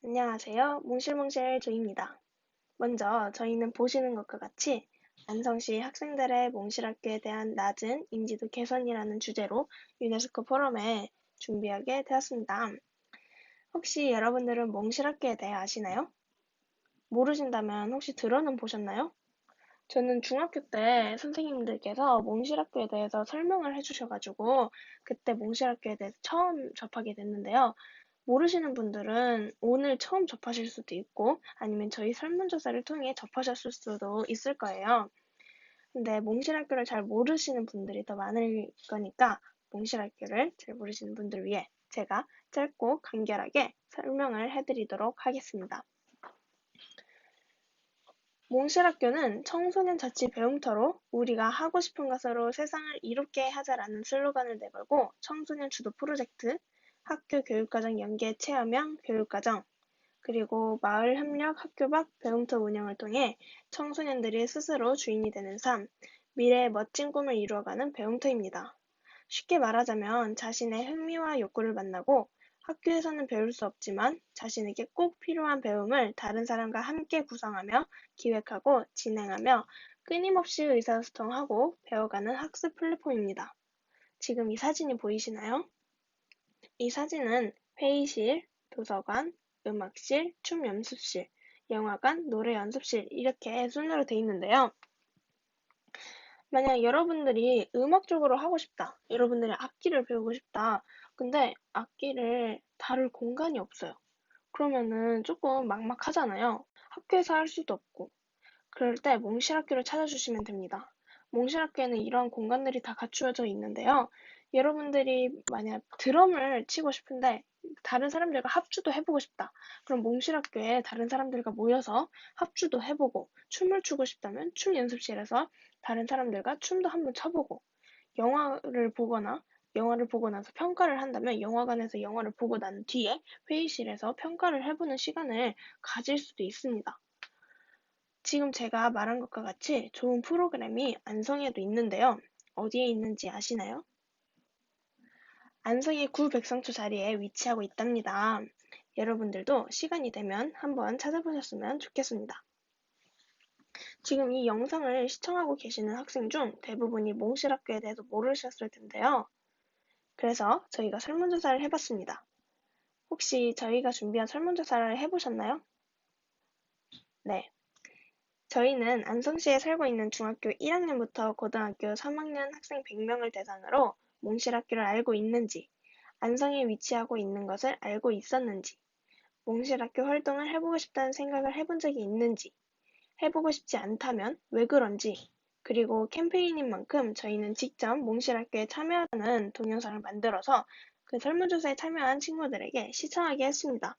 안녕하세요. 몽실몽실 조입니다. 먼저 저희는 보시는 것과 같이 안성시 학생들의 몽실학교에 대한 낮은 인지도 개선이라는 주제로 유네스코 포럼에 준비하게 되었습니다. 혹시 여러분들은 몽실학교에 대해 아시나요? 모르신다면 혹시 들어는 보셨나요? 저는 중학교 때 선생님들께서 몽실학교에 대해서 설명을 해주셔가지고 그때 몽실학교에 대해서 처음 접하게 됐는데요. 모르시는 분들은 오늘 처음 접하실 수도 있고 아니면 저희 설문조사를 통해 접하셨을 수도 있을 거예요. 근데 몽실학교를 잘 모르시는 분들이 더 많을 거니까 몽실학교를 잘 모르시는 분들 위해 제가 짧고 간결하게 설명을 해드리도록 하겠습니다. 몽실학교는 청소년 자치 배움터로 우리가 하고 싶은 것으로 세상을 이롭게 하자라는 슬로건을 내걸고 청소년 주도 프로젝트, 학교 교육과정 연계 체험형 교육과정, 그리고 마을 협력 학교 밖 배움터 운영을 통해 청소년들이 스스로 주인이 되는 삶, 미래의 멋진 꿈을 이루어가는 배움터입니다. 쉽게 말하자면 자신의 흥미와 욕구를 만나고 학교에서는 배울 수 없지만 자신에게 꼭 필요한 배움을 다른 사람과 함께 구성하며 기획하고 진행하며 끊임없이 의사소통하고 배워가는 학습 플랫폼입니다. 지금 이 사진이 보이시나요? 이 사진은 회의실, 도서관, 음악실, 춤 연습실, 영화관, 노래 연습실 이렇게 순으로 되어 있는데요. 만약 여러분들이 음악 쪽으로 하고 싶다. 여러분들이 악기를 배우고 싶다. 근데 악기를 다룰 공간이 없어요. 그러면은 조금 막막하잖아요. 학교에서 할 수도 없고. 그럴 때 몽실학교를 찾아주시면 됩니다. 몽실학교에는 이런 공간들이 다 갖추어져 있는데요. 여러분들이 만약 드럼을 치고 싶은데 다른 사람들과 합주도 해보고 싶다. 그럼 몽실학교에 다른 사람들과 모여서 합주도 해보고 춤을 추고 싶다면 춤 연습실에서 다른 사람들과 춤도 한번 춰보고 영화를 보고 나서 평가를 한다면 영화관에서 영화를 보고 난 뒤에 회의실에서 평가를 해보는 시간을 가질 수도 있습니다. 지금 제가 말한 것과 같이 좋은 프로그램이 안성에도 있는데요. 어디에 있는지 아시나요? 안성의 구 백성초 자리에 위치하고 있답니다. 여러분들도 시간이 되면 한번 찾아보셨으면 좋겠습니다. 지금 이 영상을 시청하고 계시는 학생 중 대부분이 몽실학교에 대해서 모르셨을 텐데요. 그래서 저희가 설문조사를 해봤습니다. 혹시 저희가 준비한 설문조사를 해보셨나요? 네. 저희는 안성시에 살고 있는 중학교 1학년부터 고등학교 3학년 학생 100명을 대상으로 몽실학교를 알고 있는지, 안성에 위치하고 있는 것을 알고 있었는지, 몽실학교 활동을 해보고 싶다는 생각을 해본 적이 있는지, 해보고 싶지 않다면 왜 그런지, 그리고 캠페인인 만큼 저희는 직접 몽실학교에 참여하는 동영상을 만들어서 그 설문조사에 참여한 친구들에게 시청하게 했습니다.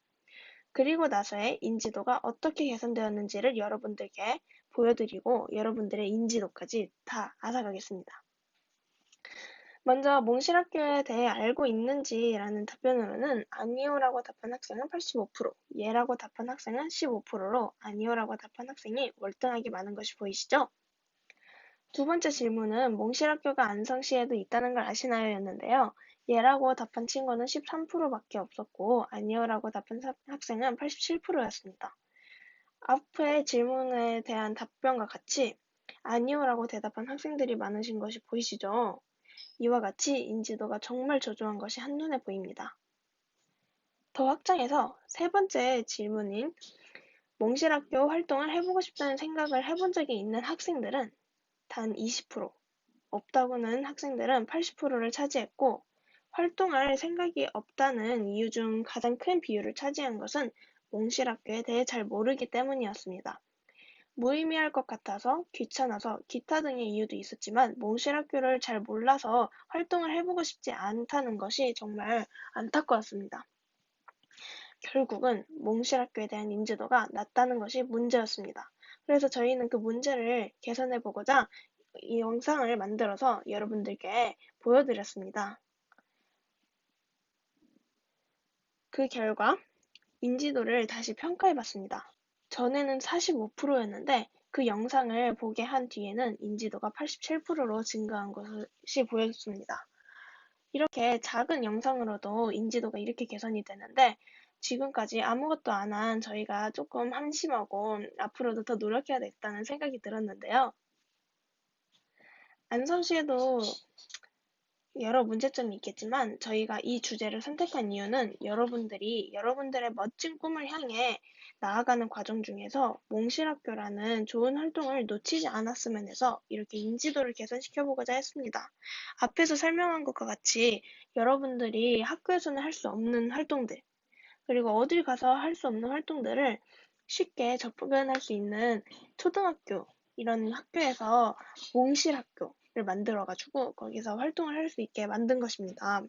그리고 나서의 인지도가 어떻게 개선되었는지를 여러분들께 보여드리고 여러분들의 인지도까지 다 앗아가겠습니다. 먼저 몽실학교에 대해 알고 있는지라는 답변으로는 아니요라고 답한 학생은 85%, 예라고 답한 학생은 15%로 아니요라고 답한 학생이 월등하게 많은 것이 보이시죠? 두 번째 질문은 몽실학교가 안성시에도 있다는 걸 아시나요? 였는데요. 예라고 답한 친구는 13%밖에 없었고 아니요라고 답한 학생은 87%였습니다. 앞의 질문에 대한 답변과 같이 아니요라고 대답한 학생들이 많으신 것이 보이시죠? 이와 같이 인지도가 정말 저조한 것이 한눈에 보입니다. 더 확장해서 세 번째 질문인 몽실학교 활동을 해보고 싶다는 생각을 해본 적이 있는 학생들은 단 20%, 없다고는 학생들은 80%를 차지했고 활동할 생각이 없다는 이유 중 가장 큰 비율을 차지한 것은 몽실학교에 대해 잘 모르기 때문이었습니다. 무의미할 것 같아서, 귀찮아서, 기타 등의 이유도 있었지만 몽실학교를 잘 몰라서 활동을 해보고 싶지 않다는 것이 정말 안타까웠습니다. 결국은 몽실학교에 대한 인지도가 낮다는 것이 문제였습니다. 그래서 저희는 그 문제를 개선해보고자 이 영상을 만들어서 여러분들께 보여드렸습니다. 그 결과 인지도를 다시 평가해봤습니다. 전에는 45%였는데 그 영상을 보게 한 뒤에는 인지도가 87%로 증가한 것이 보였습니다. 이렇게 작은 영상으로도 인지도가 이렇게 개선이 되는데 지금까지 아무것도 안 한 저희가 조금 한심하고 앞으로도 더 노력해야겠다는 생각이 들었는데요. 안성 시에도 여러 문제점이 있겠지만 저희가 이 주제를 선택한 이유는 여러분들이 여러분들의 멋진 꿈을 향해 나아가는 과정 중에서 몽실학교라는 좋은 활동을 놓치지 않았으면 해서 이렇게 인지도를 개선시켜보고자 했습니다. 앞에서 설명한 것과 같이 여러분들이 학교에서는 할 수 없는 활동들, 그리고 어딜 가서 할 수 없는 활동들을 쉽게 접근할 수 있는 초등학교, 이런 학교에서 몽실학교를 만들어가지고 거기서 활동을 할 수 있게 만든 것입니다.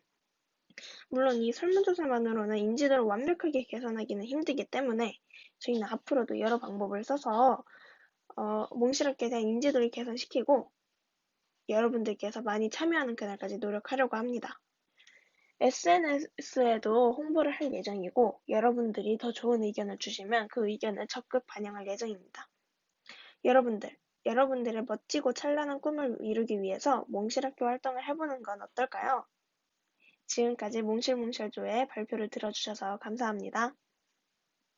물론 이 설문조사만으로는 인지도를 완벽하게 개선하기는 힘들기 때문에 저희는 앞으로도 여러 방법을 써서 몽실학교에 대한 인지도를 개선시키고 여러분들께서 많이 참여하는 그날까지 노력하려고 합니다. SNS에도 홍보를 할 예정이고 여러분들이 더 좋은 의견을 주시면 그 의견을 적극 반영할 예정입니다. 여러분들의 멋지고 찬란한 꿈을 이루기 위해서 몽실학교 활동을 해보는 건 어떨까요? 지금까지 몽실몽실조의 발표를 들어주셔서 감사합니다.